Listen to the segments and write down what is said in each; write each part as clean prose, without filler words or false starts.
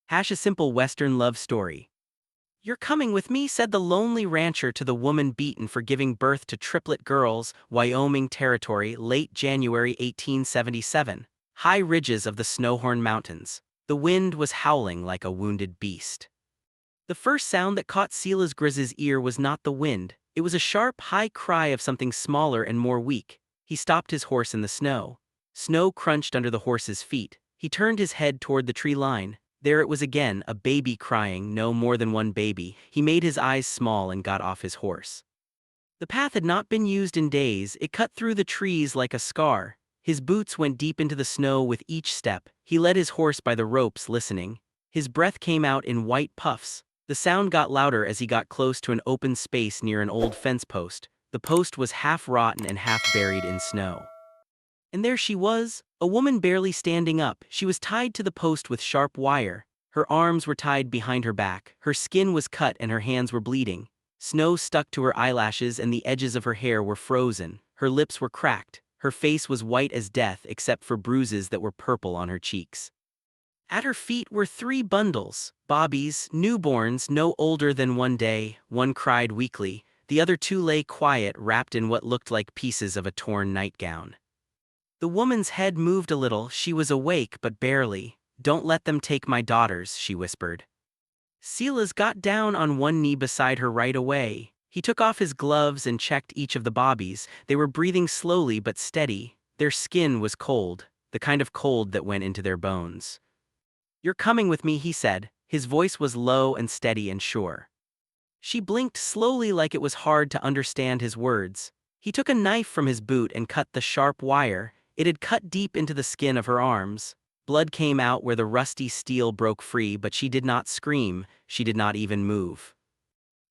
Hash a simple Western love story. "You're coming with me," said the lonely rancher to the woman beaten for giving birth to triplet girls, Wyoming Territory, late January 1877. High ridges of the Snowhorn Mountains. The wind was howling like a wounded beast. The first sound that caught Silas Grizz's ear was not the wind. It was a sharp, high cry of something smaller and more weak. He stopped his horse in the snow. Snow crunched under the horse's feet. He turned his head toward the tree line. There it was again, a baby crying, no more than one baby. He made his eyes small and got off his horse. The path had not been used in days. It cut through the trees like a scar. His boots went deep into the snow with each step. He led his horse by the ropes, listening. His breath came out in white puffs. The sound got louder as he got close to an open space near an old fence post. The post was half rotten and half buried in snow. And there she was, a woman barely standing up. She was tied to the post with sharp wire. Her arms were tied behind her back. Her skin was cut and her hands were bleeding. Snow stuck to her eyelashes and the edges of her hair were frozen. Her lips were cracked. Her face was white as death except for bruises that were purple on her cheeks. At her feet were 3 bundles, bobbies, newborns no older than 1 day. One cried weakly. The other 2 lay quiet, wrapped in what looked like pieces of a torn nightgown. The woman's head moved a little. She was awake, but barely. "Don't let them take my daughters," she whispered. Silas got down on one knee beside her right away. He took off his gloves and checked each of the bobbies. They were breathing slowly but steady. Their skin was cold, the kind of cold that went into their bones. "You're coming with me," he said. His voice was low and steady and sure. She blinked slowly like it was hard to understand his words. He took a knife from his boot and cut the sharp wire. It had cut deep into the skin of her arms. Blood came out where the rusty steel broke free, but she did not scream. She did not even move.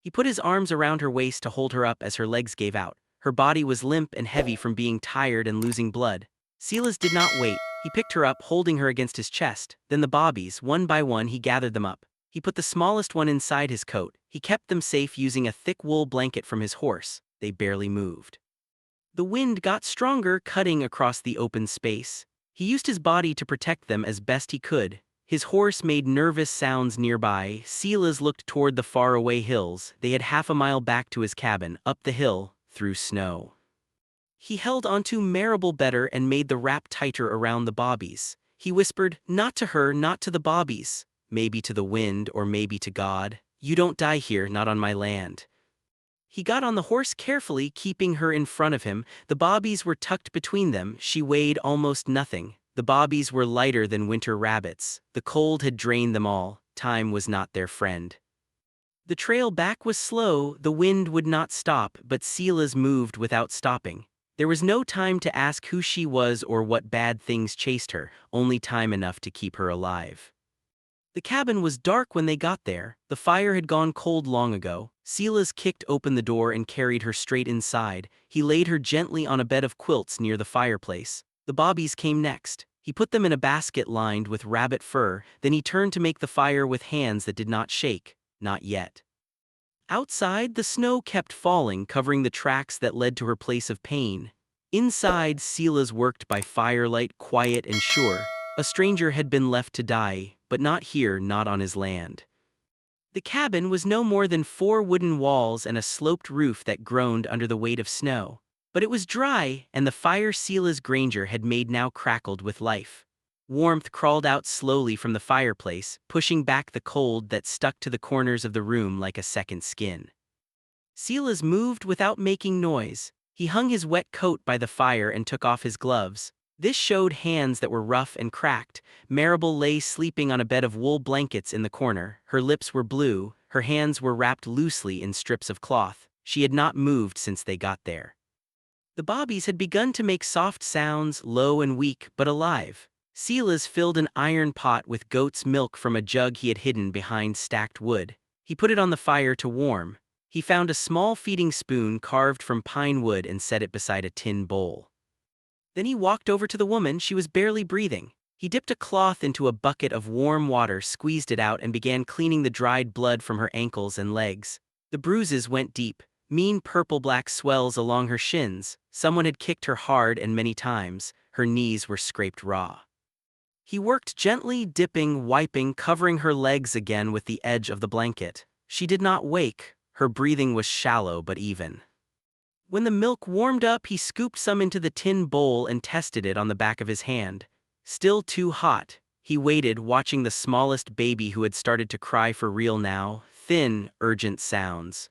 He put his arms around her waist to hold her up as her legs gave out. Her body was limp and heavy from being tired and losing blood. Silas did not wait. He picked her up, holding her against his chest. Then the bobbies, one by one, he gathered them up. He put the smallest one inside his coat. He kept them safe using a thick wool blanket from his horse. They barely moved. The wind got stronger, cutting across the open space. He used his body to protect them as best he could. His horse made nervous sounds nearby. Silas looked toward the faraway hills. They had half a mile back to his cabin, up the hill, through snow. He held onto Marable better and made the wrap tighter around the bobbies. He whispered, "Not to her, not to the bobbies. Maybe to the wind, or maybe to God. You don't die here, not on my land." He got on the horse carefully, keeping her in front of him. The bobbies were tucked between them. She weighed almost nothing. The bobbies were lighter than winter rabbits. The cold had drained them all. Time was not their friend. The trail back was slow. The wind would not stop, but Silas moved without stopping. There was no time to ask who she was or what bad things chased her, only time enough to keep her alive. The cabin was dark when they got there. The fire had gone cold long ago. Silas kicked open the door and carried her straight inside. He laid her gently on a bed of quilts near the fireplace. The bobbies came next. He put them in a basket lined with rabbit fur. Then he turned to make the fire with hands that did not shake. Not yet. Outside, the snow kept falling, covering the tracks that led to her place of pain. Inside, Silas worked by firelight, quiet and sure. A stranger had been left to die, but not here, not on his land. The cabin was no more than 4 wooden walls and a sloped roof that groaned under the weight of snow. But it was dry, and the fire Silas Granger had made now crackled with life. Warmth crawled out slowly from the fireplace, pushing back the cold that stuck to the corners of the room like a second skin. Silas moved without making noise. He hung his wet coat by the fire and took off his gloves. This showed hands that were rough and cracked. Marable lay sleeping on a bed of wool blankets in the corner. Her lips were blue. Her hands were wrapped loosely in strips of cloth. She had not moved since they got there. The bobbies had begun to make soft sounds, low and weak, but alive. Silas filled an iron pot with goat's milk from a jug he had hidden behind stacked wood. He put it on the fire to warm. He found a small feeding spoon carved from pine wood and set it beside a tin bowl. Then he walked over to the woman. She was barely breathing. He dipped a cloth into a bucket of warm water, squeezed it out, and began cleaning the dried blood from her ankles and legs. The bruises went deep, mean purple-black swells along her shins. Someone had kicked her hard and many times. Her knees were scraped raw. He worked gently, dipping, wiping, covering her legs again with the edge of the blanket. She did not wake. Her breathing was shallow but even. When the milk warmed up, he scooped some into the tin bowl and tested it on the back of his hand. Still too hot. He waited, watching the smallest baby who had started to cry for real now, thin, urgent sounds.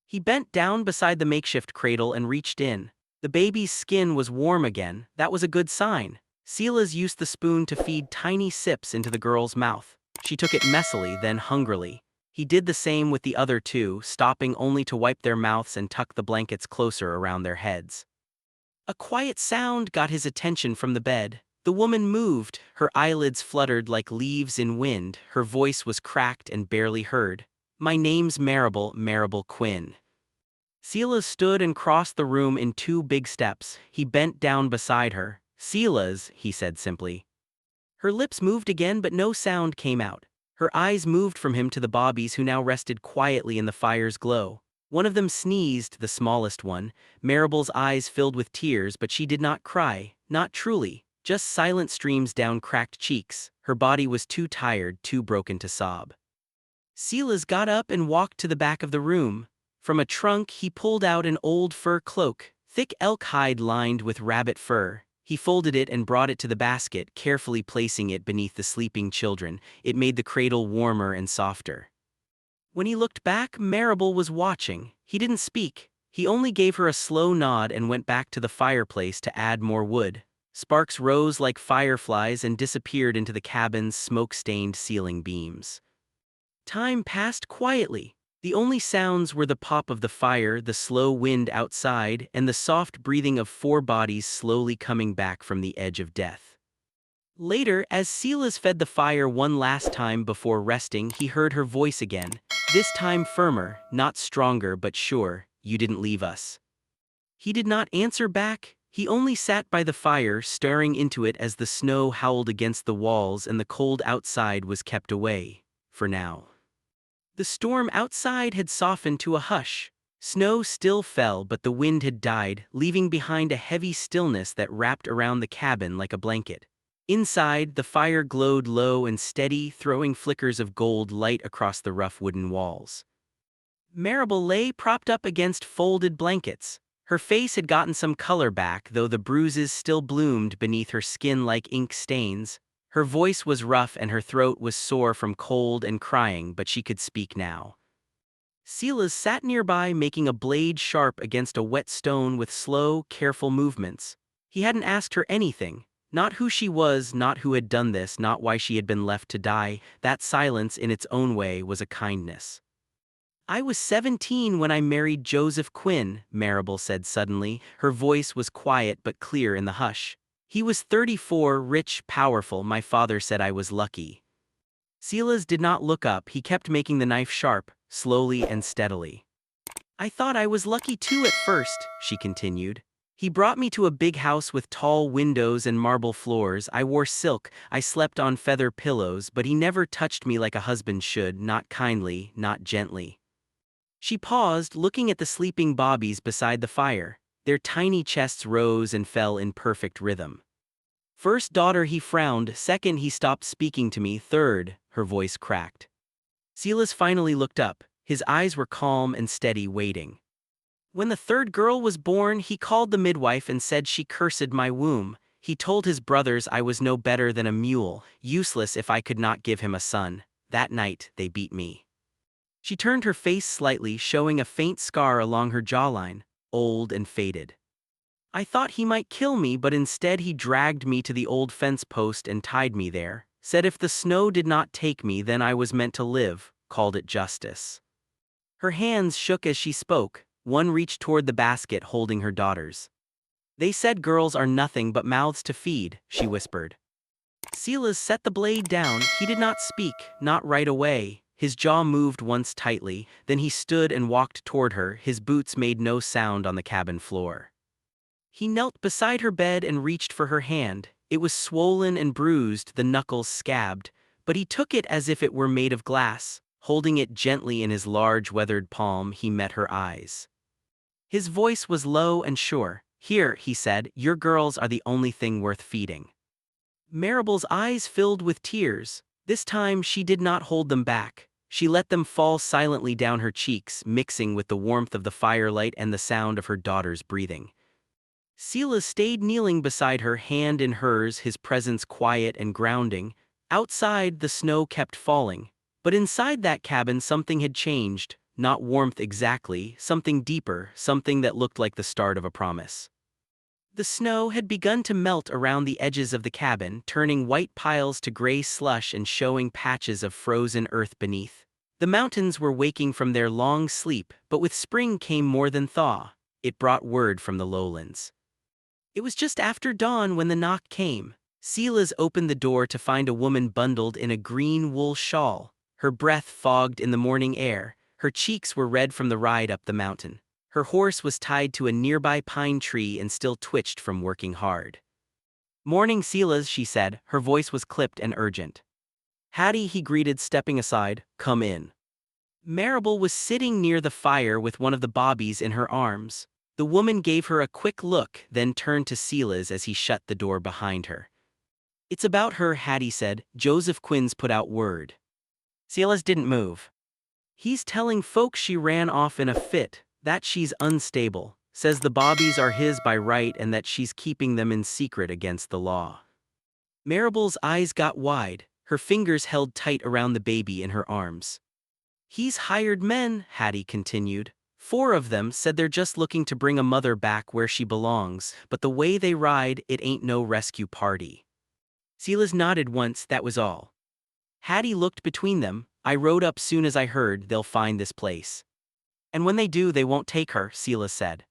He bent down beside the makeshift cradle and reached in. The baby's skin was warm again. That was a good sign. Silas used the spoon to feed tiny sips into the girl's mouth. She took it messily, then hungrily. He did the same with the other two, stopping only to wipe their mouths and tuck the blankets closer around their heads. A quiet sound got his attention from the bed. The woman moved, her eyelids fluttered like leaves in wind, her voice was cracked and barely heard. "My name's Marable Quinn." Silas stood and crossed the room in 2 big steps. He bent down beside her. "Silas," he said simply. Her lips moved again, but no sound came out. Her eyes moved from him to the bobbies who now rested quietly in the fire's glow. One of them sneezed, the smallest one. Maribel's eyes filled with tears, but she did not cry, not truly, just silent streams down cracked cheeks. Her body was too tired, too broken to sob. Silas got up and walked to the back of the room. From a trunk he pulled out an old fur cloak, thick elk hide lined with rabbit fur. He folded it and brought it to the basket, carefully placing it beneath the sleeping children. It made the cradle warmer and softer. When he looked back, Marable was watching. He didn't speak. He only gave her a slow nod and went back to the fireplace to add more wood. Sparks rose like fireflies and disappeared into the cabin's smoke-stained ceiling beams. Time passed quietly. The only sounds were the pop of the fire, the slow wind outside, and the soft breathing of 4 bodies slowly coming back from the edge of death. Later, as Silas fed the fire one last time before resting, he heard her voice again, this time firmer, not stronger but sure. "You didn't leave us." He did not answer back. He only sat by the fire, staring into it as the snow howled against the walls and the cold outside was kept away, for now. The storm outside had softened to a hush. Snow still fell, but the wind had died, leaving behind a heavy stillness that wrapped around the cabin like a blanket. Inside, the fire glowed low and steady, throwing flickers of gold light across the rough wooden walls. Marable lay propped up against folded blankets. Her face had gotten some color back, though the bruises still bloomed beneath her skin like ink stains. Her voice was rough and her throat was sore from cold and crying, but she could speak now. Silas sat nearby, making a blade sharp against a wet stone with slow, careful movements. He hadn't asked her anything. Not who she was, not who had done this, not why she had been left to die. That silence, in its own way, was a kindness. "I was 17 when I married Joseph Quinn," Marable said suddenly. Her voice was quiet but clear in the hush. "He was 34, rich, powerful. My father said I was lucky." Silas did not look up. He kept making the knife sharp, slowly and steadily. "I thought I was lucky too at first," she continued. "He brought me to a big house with tall windows and marble floors. I wore silk, I slept on feather pillows, but he never touched me like a husband should, not kindly, not gently." She paused, looking at the sleeping bobbies beside the fire. Their tiny chests rose and fell in perfect rhythm. "First daughter," he frowned. "Second, he stopped speaking to me. Third," her voice cracked. Silas finally looked up. His eyes were calm and steady, waiting. "When the 3rd girl was born, he called the midwife and said she cursed my womb. He told his brothers I was no better than a mule, useless if I could not give him a son. That night, they beat me." She turned her face slightly, showing a faint scar along her jawline, old and faded. "I thought he might kill me, but instead he dragged me to the old fence post and tied me there. Said if the snow did not take me, then I was meant to live, called it justice." Her hands shook as she spoke. One reached toward the basket holding her daughters. "They said girls are nothing but mouths to feed," she whispered. Silas set the blade down. He did not speak, not right away. His jaw moved once tightly, then he stood and walked toward her. His boots made no sound on the cabin floor. He knelt beside her bed and reached for her hand. It was swollen and bruised, the knuckles scabbed, but he took it as if it were made of glass. Holding it gently in his large, weathered palm, he met her eyes. His voice was low and sure. "Here," he said, "your girls are the only thing worth feeding." Maribel's eyes filled with tears. This time she did not hold them back. She let them fall silently down her cheeks, mixing with the warmth of the firelight and the sound of her daughter's breathing. Silas stayed kneeling beside her, hand in hers, his presence quiet and grounding. Outside, the snow kept falling. But inside that cabin something had changed. Not warmth exactly, something deeper, something that looked like the start of a promise. The snow had begun to melt around the edges of the cabin, turning white piles to gray slush and showing patches of frozen earth beneath. The mountains were waking from their long sleep, but with spring came more than thaw. It brought word from the lowlands. It was just after dawn when the knock came. Silas opened the door to find a woman bundled in a green wool shawl. Her breath fogged in the morning air. Her cheeks were red from the ride up the mountain. Her horse was tied to a nearby pine tree and still twitched from working hard. "Morning, Silas," she said. Her voice was clipped and urgent. "Hattie," he greeted, stepping aside. "Come in." Maribel was sitting near the fire with one of the bobbies in her arms. The woman gave her a quick look, then turned to Silas as he shut the door behind her. "It's about her," Hattie said. "Joseph Quinn's put out word." Silas didn't move. "He's telling folks she ran off in a fit, that she's unstable, says the bobbies are his by right and that she's keeping them in secret against the law." Maribel's eyes got wide, her fingers held tight around the baby in her arms. "He's hired men," Hattie continued. "4 of them said they're just looking to bring a mother back where she belongs, but the way they ride, it ain't no rescue party." Silas nodded once, that was all. Hattie looked between them. "I rode up soon as I heard they'll find this place. And when they do, they won't take her," Silas said.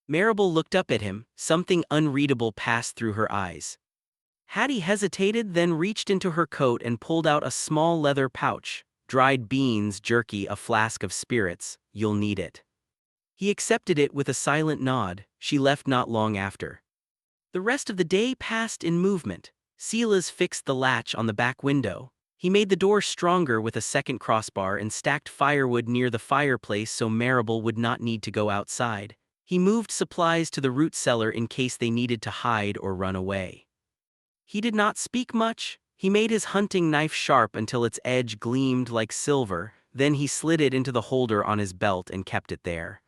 Maribel looked up at him, something unreadable passed through her eyes. Hattie hesitated, then reached into her coat and pulled out a small leather pouch. "Dried beans, jerky, a flask of spirits, you'll need it." He accepted it with a silent nod. She left not long after. The rest of the day passed in movement. Silas fixed the latch on the back window. He made the door stronger with a second crossbar and stacked firewood near the fireplace so Maribel would not need to go outside. He moved supplies to the root cellar in case they needed to hide or run away. He did not speak much. He made his hunting knife sharp until its edge gleamed like silver, then he slid it into the holder on his belt and kept it there.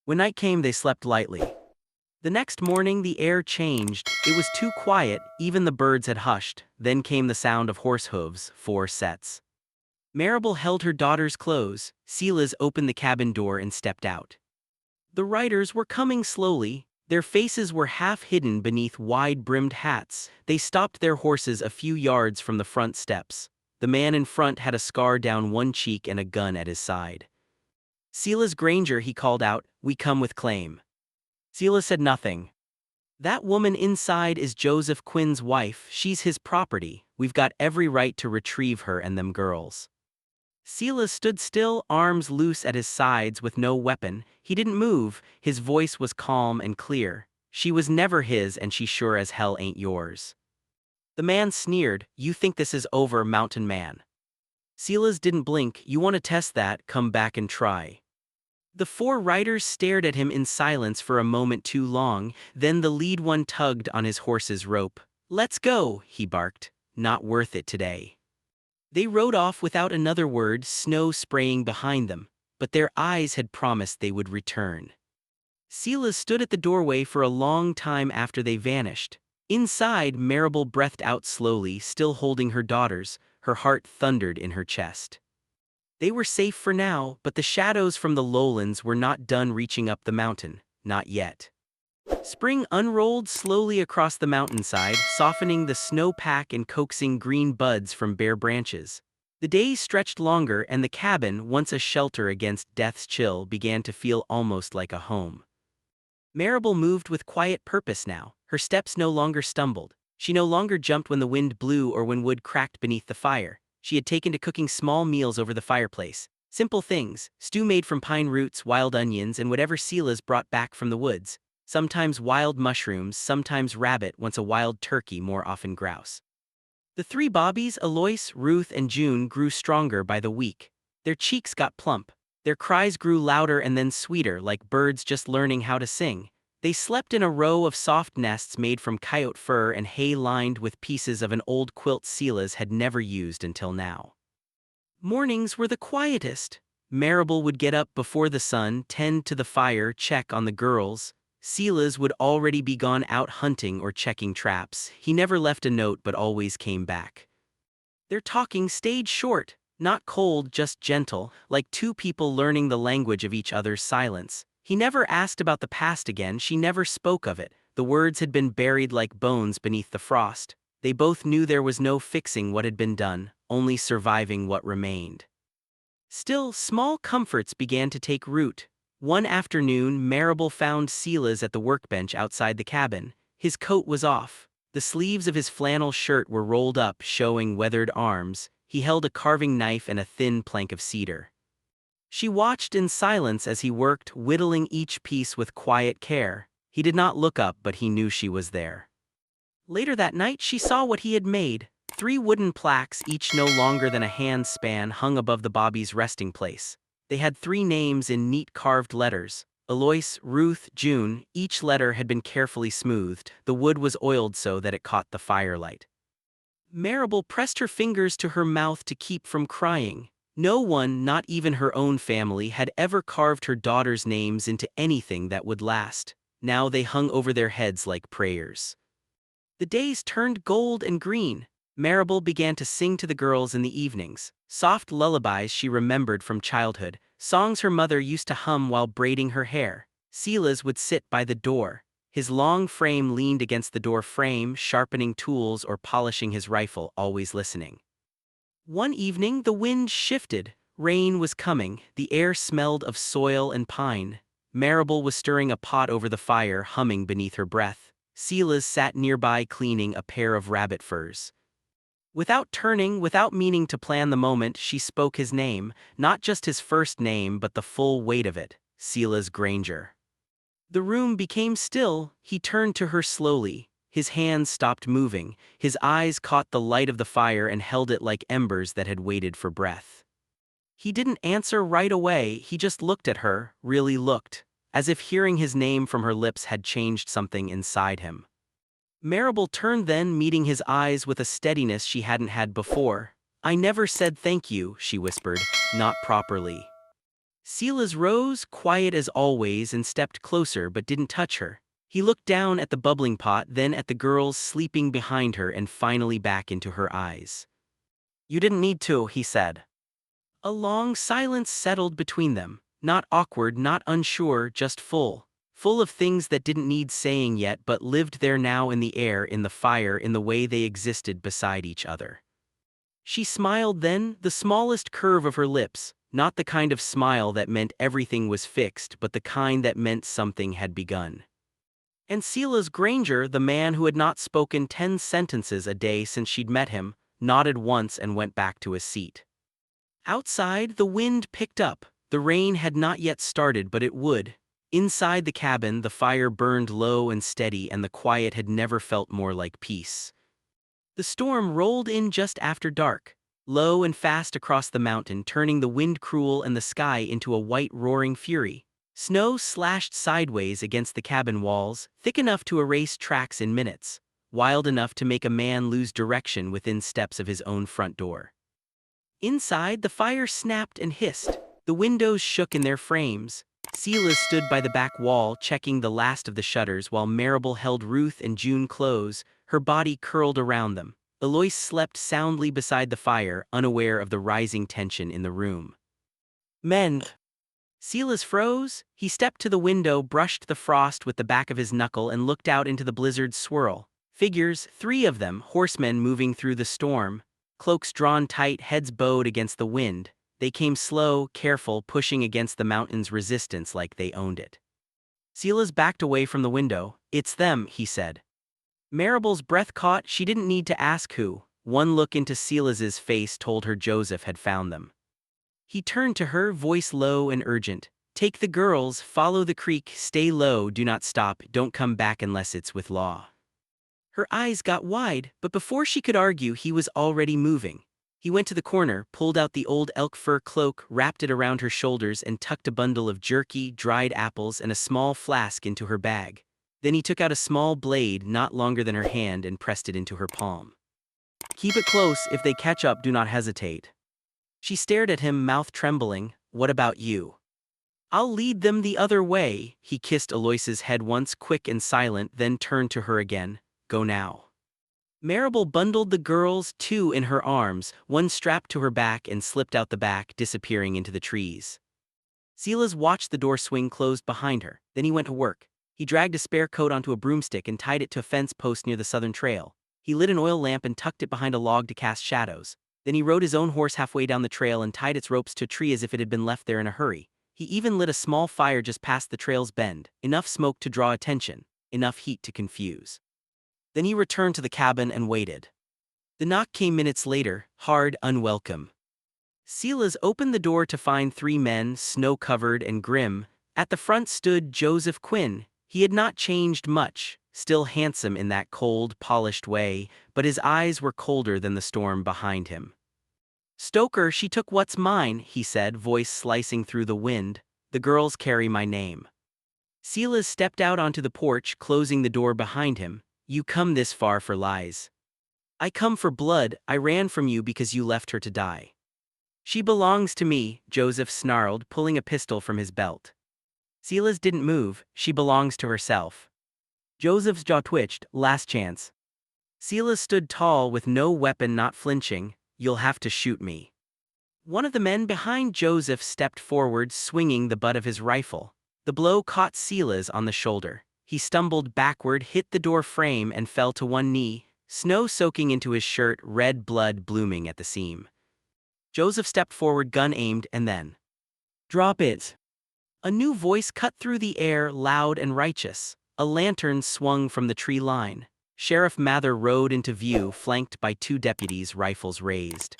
When night came, they slept lightly. The next morning the air changed. It was too quiet, even the birds had hushed. Then came the sound of horse hooves, 4 sets. Maribel held her daughter's clothes. Silas opened the cabin door and stepped out. The riders were coming slowly. Their faces were half hidden beneath wide-brimmed hats. They stopped their horses a few yards from the front steps. The man in front had a scar down one cheek and a gun at his side. "Silas Granger," he called out, "we come with claim." Silas said nothing. "That woman inside is Joseph Quinn's wife. She's his property. We've got every right to retrieve her and them girls." Silas stood still, arms loose at his sides with no weapon. He didn't move. His voice was calm and clear. "She was never his and she sure as hell ain't yours." The man sneered. "You think this is over, mountain man?" Silas didn't blink. "You want to test that? Come back and try." The 4 riders stared at him in silence for a moment too long, then the lead one tugged on his horse's rope. "Let's go," he barked. "Not worth it today." They rode off without another word, snow spraying behind them, but their eyes had promised they would return. Silas stood at the doorway for a long time after they vanished. Inside, Maribel breathed out slowly, still holding her daughters. Her heart thundered in her chest. They were safe for now, but the shadows from the lowlands were not done reaching up the mountain, not yet. Spring unrolled slowly across the mountainside, softening the snowpack and coaxing green buds from bare branches. The days stretched longer and the cabin, once a shelter against death's chill, began to feel almost like a home. Maribel moved with quiet purpose now. Her steps no longer stumbled. She no longer jumped when the wind blew or when wood cracked beneath the fire. She had taken to cooking small meals over the fireplace. Simple things, stew made from pine roots, wild onions, and whatever Silas brought back from the woods. Sometimes wild mushrooms, sometimes rabbit, once a wild turkey, more often grouse. The 3 bobbies, Alois, Ruth, and June, grew stronger by the week. Their cheeks got plump. Their cries grew louder and then sweeter, like birds just learning how to sing. They slept in a row of soft nests made from coyote fur and hay lined with pieces of an old quilt Silas had never used until now. Mornings were the quietest. Marable would get up before the sun, tend to the fire, check on the girls. Silas would already be gone out hunting or checking traps. He never left a note but always came back. Their talking stayed short, not cold, just gentle, like two people learning the language of each other's silence. He never asked about the past again, she never spoke of it. The words had been buried like bones beneath the frost. They both knew there was no fixing what had been done, only surviving what remained. Still, small comforts began to take root. One afternoon, Marable found Silas at the workbench outside the cabin. His coat was off. The sleeves of his flannel shirt were rolled up, showing weathered arms. He held a carving knife and a thin plank of cedar. She watched in silence as he worked, whittling each piece with quiet care. He did not look up, but he knew she was there. Later that night, she saw what he had made. 3 wooden plaques, each no longer than a hand span, hung above the Bobby's resting place. They had 3 names in neat carved letters: Alois, Ruth, June. Each letter had been carefully smoothed. The wood was oiled so that it caught the firelight. Marable pressed her fingers to her mouth to keep from crying. No one, not even her own family, had ever carved her daughter's names into anything that would last. Now they hung over their heads like prayers. The days turned gold and green. Marable began to sing to the girls in the evenings, soft lullabies she remembered from childhood, songs her mother used to hum while braiding her hair. Silas would sit by the door. His long frame leaned against the door frame, sharpening tools or polishing his rifle, always listening. One evening the wind shifted. Rain was coming. The air smelled of soil and pine. Marable was stirring a pot over the fire, humming beneath her breath. Silas sat nearby cleaning a pair of rabbit furs. Without turning, without meaning to plan the moment, she spoke his name, not just his first name but the full weight of it: Silas Granger. The room became still. He turned to her slowly. His hands stopped moving. His eyes caught the light of the fire and held it like embers that had waited for breath. He didn't answer right away, he just looked at her, really looked, as if hearing his name from her lips had changed something inside him. Marable turned then, meeting his eyes with a steadiness she hadn't had before. "I never said thank you," she whispered, "not properly." Silas rose, quiet as always, and stepped closer but didn't touch her. He looked down at the bubbling pot, then at the girls sleeping behind her, and finally back into her eyes. "You didn't need to," he said. A long silence settled between them, not awkward, not unsure, just full of things that didn't need saying yet but lived there now, in the air, in the fire, in the way they existed beside each other. She smiled then, the smallest curve of her lips, not the kind of smile that meant everything was fixed, but the kind that meant something had begun. And Silas Granger, the man who had not spoken 10 sentences a day since she'd met him, nodded once and went back to his seat. Outside, the wind picked up. The rain had not yet started, but it would. Inside the cabin, the fire burned low and steady, and the quiet had never felt more like peace. The storm rolled in just after dark, low and fast across the mountain, turning the wind cruel and the sky into a white roaring fury. Snow slashed sideways against the cabin walls, thick enough to erase tracks in minutes, wild enough to make a man lose direction within steps of his own front door. Inside, the fire snapped and hissed. The windows shook in their frames. Silas stood by the back wall, checking the last of the shutters, while Marable held Ruth and June close, her body curled around them. Alois slept soundly beside the fire, unaware of the rising tension in the room. "Men!" Silas froze. He stepped to the window, brushed the frost with the back of his knuckle, and looked out into the blizzard's swirl. Figures, 3 of them, horsemen moving through the storm, cloaks drawn tight, heads bowed against the wind. They came slow, careful, pushing against the mountain's resistance like they owned it. Silas backed away from the window. "It's them," he said. Marable's breath caught. She didn't need to ask who. One look into Silas's face told her Joseph had found them. He turned to her, voice low and urgent. "Take the girls, follow the creek, stay low, do not stop, don't come back unless it's with law." Her eyes got wide, but before she could argue, he was already moving. He went to the corner, pulled out the old elk fur cloak, wrapped it around her shoulders, and tucked a bundle of jerky, dried apples, and a small flask into her bag. Then he took out a small blade not longer than her hand and pressed it into her palm. "Keep it close. If they catch up, do not hesitate." She stared at him, mouth trembling. "What about you?" "I'll lead them the other way." He kissed Aloysius' head once, quick and silent, then turned to her again. "Go now." Marable bundled the girls, two in her arms, one strapped to her back, and slipped out the back, disappearing into the trees. Silas watched the door swing closed behind her. Then he went to work. He dragged a spare coat onto a broomstick and tied it to a fence post near the southern trail. He lit an oil lamp and tucked it behind a log to cast shadows. Then he rode his own horse halfway down the trail and tied its ropes to a tree as if it had been left there in a hurry. He even lit a small fire just past the trail's bend, enough smoke to draw attention, enough heat to confuse. Then he returned to the cabin and waited. The knock came minutes later, hard, unwelcome. Silas opened the door to find three men, snow-covered and grim. At the front stood Joseph Quinn. He had not changed much, still handsome in that cold, polished way, but his eyes were colder than the storm behind him. "Stoker, she took what's mine," he said, voice slicing through the wind. "The girls carry my name." Silas stepped out onto the porch, closing the door behind him. "You come this far for lies." "I come for blood. I ran from you because you left her to die." "She belongs to me," Joseph snarled, pulling a pistol from his belt. Silas didn't move. "She belongs to herself." Joseph's jaw twitched. "Last chance." Silas stood tall with no weapon, not flinching. "You'll have to shoot me." One of the men behind Joseph stepped forward, swinging the butt of his rifle. The blow caught Silas on the shoulder. He stumbled backward, hit the door frame, and fell to one knee, snow soaking into his shirt, red blood blooming at the seam. Joseph stepped forward, gun aimed, and then, "Drop it." A new voice cut through the air, loud and righteous. A lantern swung from the tree line. Sheriff Mather rode into view, flanked by two deputies, rifles raised.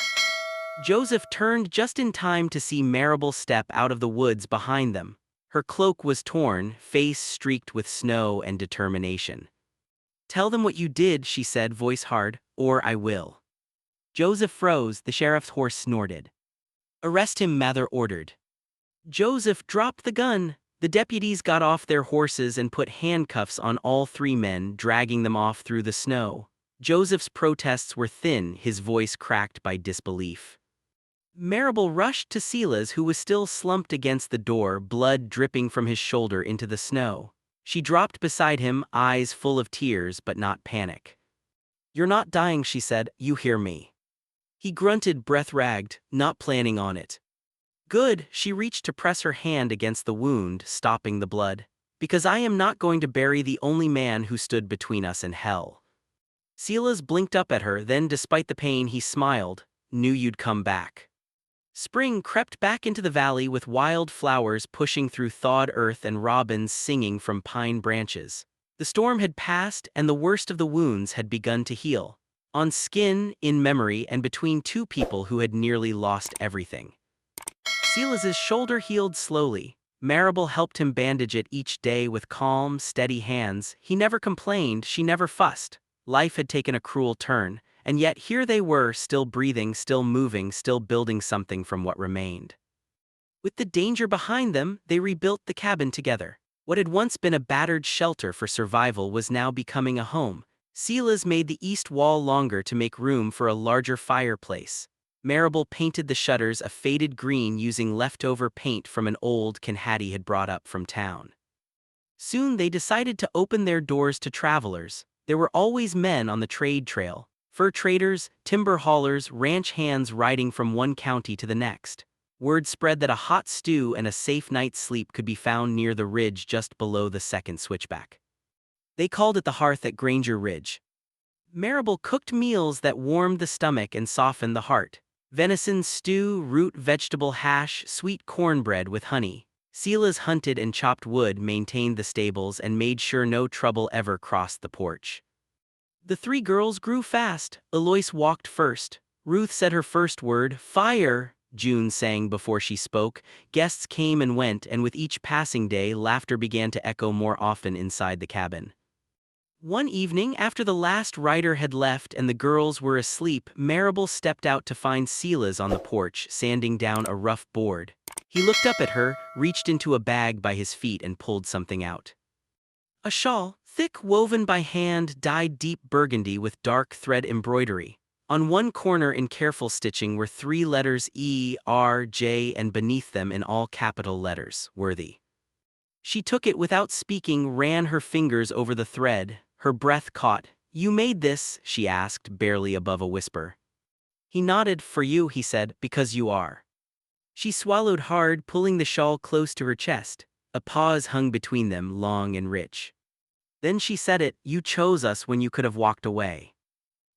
Joseph turned just in time to see Marable step out of the woods behind them. Her cloak was torn, face streaked with snow and determination. "Tell them what you did," she said, voice hard, "or I will." Joseph froze. The sheriff's horse snorted. "Arrest him," Mather ordered. Joseph dropped the gun. The deputies got off their horses and put handcuffs on all three men, dragging them off through the snow. Joseph's protests were thin, his voice cracked by disbelief. Marable rushed to Silas, who was still slumped against the door, blood dripping from his shoulder into the snow. She dropped beside him, eyes full of tears but not panic. "You're not dying," she said. "You hear me." He grunted, breath ragged, "Not planning on it." "Good." She reached to press her hand against the wound, stopping the blood. "Because I am not going to bury the only man who stood between us and hell." Silas blinked up at her, then despite the pain he smiled. "Knew you'd come back." Spring crept back into the valley with wild flowers pushing through thawed earth and robins singing from pine branches. The storm had passed and the worst of the wounds had begun to heal. On skin, in memory, and between two people who had nearly lost everything. Silas's shoulder healed slowly. Marable helped him bandage it each day with calm, steady hands. He never complained, she never fussed. Life had taken a cruel turn, and yet here they were, still breathing, still moving, still building something from what remained. With the danger behind them, they rebuilt the cabin together. What had once been a battered shelter for survival was now becoming a home. Silas made the east wall longer to make room for a larger fireplace. Marable painted the shutters a faded green using leftover paint from an old can Hattie had brought up from town. Soon they decided to open their doors to travelers. There were always men on the trade trail, fur traders, timber haulers, ranch hands riding from one county to the next. Word spread that a hot stew and a safe night's sleep could be found near the ridge just below the second switchback. They called it the Hearth at Granger Ridge. Marable cooked meals that warmed the stomach and softened the heart. Venison stew, root vegetable hash, sweet cornbread with honey. Silas hunted and chopped wood, maintained the stables, and made sure no trouble ever crossed the porch. The three girls grew fast. Alois walked first. Ruth said her first word, "Fire!" June sang before she spoke. Guests came and went, and with each passing day, laughter began to echo more often inside the cabin. One evening, after the last rider had left and the girls were asleep, Marable stepped out to find Silas on the porch, sanding down a rough board. He looked up at her, reached into a bag by his feet and pulled something out. A shawl, thick woven by hand, dyed deep burgundy with dark thread embroidery. On one corner in careful stitching were three letters E, R, J, and beneath them in all capital letters, worthy. She took it without speaking, ran her fingers over the thread, her breath caught. "You made this?" she asked, barely above a whisper. He nodded. "For you," he said, "because you are." She swallowed hard, pulling the shawl close to her chest. A pause hung between them, long and rich. Then she said it, "You chose us when you could have walked away."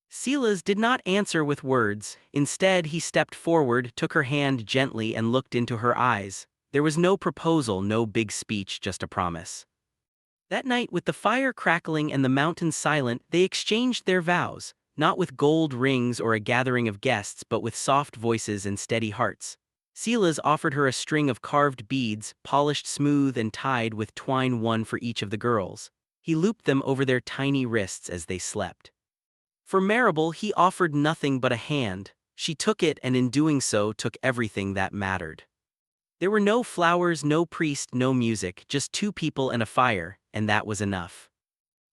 Silas did not answer with words. Instead, he stepped forward, took her hand gently, and looked into her eyes. There was no proposal, no big speech, just a promise. That night, with the fire crackling and the mountains silent, they exchanged their vows, not with gold rings or a gathering of guests, but with soft voices and steady hearts. Silas offered her a string of carved beads, polished smooth and tied with twine, one for each of the girls. He looped them over their tiny wrists as they slept. For Marable, he offered nothing but a hand. She took it, and in doing so took everything that mattered. There were no flowers, no priest, no music, just two people and a fire, and that was enough.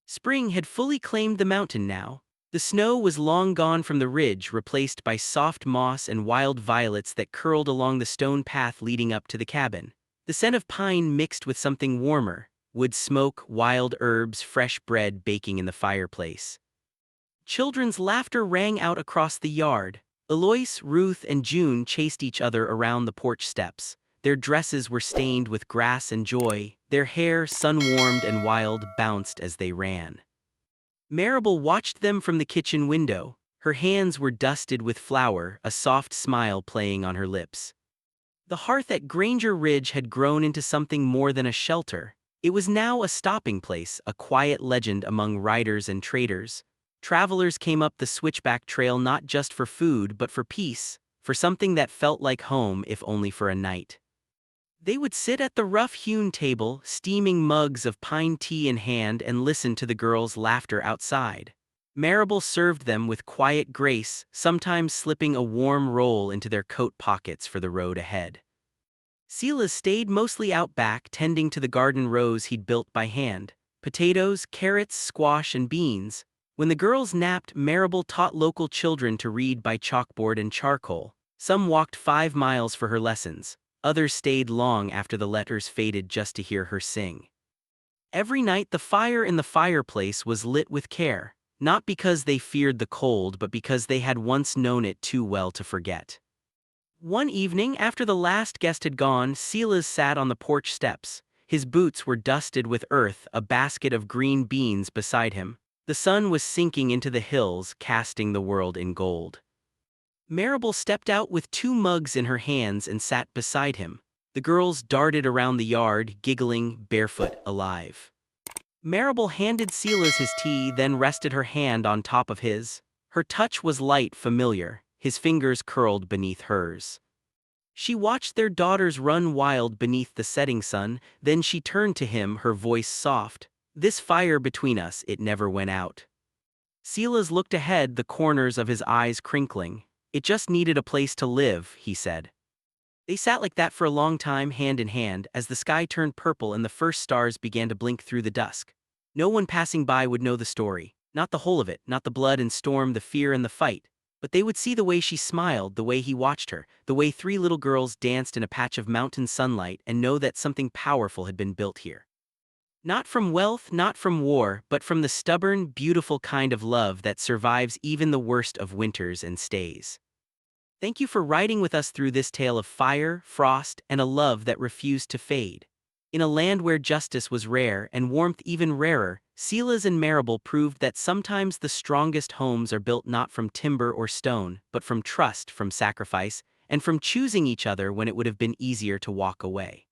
Spring had fully claimed the mountain now. The snow was long gone from the ridge, replaced by soft moss and wild violets that curled along the stone path leading up to the cabin. The scent of pine mixed with something warmer, wood smoke, wild herbs, fresh bread baking in the fireplace. Children's laughter rang out across the yard. Eloise, Ruth, and June chased each other around the porch steps. Their dresses were stained with grass and joy. Their hair, sun-warmed and wild, bounced as they ran. Marable watched them from the kitchen window. Her hands were dusted with flour, a soft smile playing on her lips. The hearth at Granger Ridge had grown into something more than a shelter. It was now a stopping place, a quiet legend among riders and traders. Travelers came up the switchback trail not just for food but for peace, for something that felt like home if only for a night. They would sit at the rough-hewn table, steaming mugs of pine tea in hand, and listen to the girls' laughter outside. Marable served them with quiet grace, sometimes slipping a warm roll into their coat pockets for the road ahead. Silas stayed mostly out back, tending to the garden rows he'd built by hand. Potatoes, carrots, squash, and beans. When the girls napped, Marable taught local children to read by chalkboard and charcoal. Some walked 5 miles for her lessons. Others stayed long after the letters faded just to hear her sing. Every night the fire in the fireplace was lit with care, not because they feared the cold but because they had once known it too well to forget. One evening, after the last guest had gone, Silas sat on the porch steps. His boots were dusted with earth, a basket of green beans beside him. The sun was sinking into the hills, casting the world in gold. Marable stepped out with 2 mugs in her hands and sat beside him. The girls darted around the yard, giggling, barefoot, alive. Marable handed Silas his tea, then rested her hand on top of his. Her touch was light, familiar, his fingers curled beneath hers. She watched their daughters run wild beneath the setting sun, then she turned to him, her voice soft. "This fire between us, it never went out." Silas looked ahead, the corners of his eyes crinkling. "It just needed a place to live," he said. They sat like that for a long time, hand in hand, as the sky turned purple and the first stars began to blink through the dusk. No one passing by would know the story, not the whole of it, not the blood and storm, the fear and the fight, but they would see the way she smiled, the way he watched her, the way 3 little girls danced in a patch of mountain sunlight, and know that something powerful had been built here. Not from wealth, not from war, but from the stubborn, beautiful kind of love that survives even the worst of winters and stays. Thank you for riding with us through this tale of fire, frost, and a love that refused to fade. In a land where justice was rare and warmth even rarer, Silas and Marable proved that sometimes the strongest homes are built not from timber or stone, but from trust, from sacrifice, and from choosing each other when it would have been easier to walk away.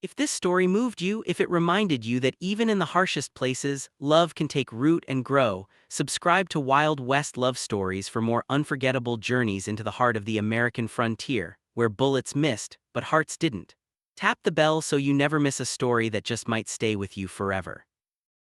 If this story moved you, if it reminded you that even in the harshest places, love can take root and grow, subscribe to Wild West Love Stories for more unforgettable journeys into the heart of the American frontier, where bullets missed, but hearts didn't. Tap the bell so you never miss a story that just might stay with you forever.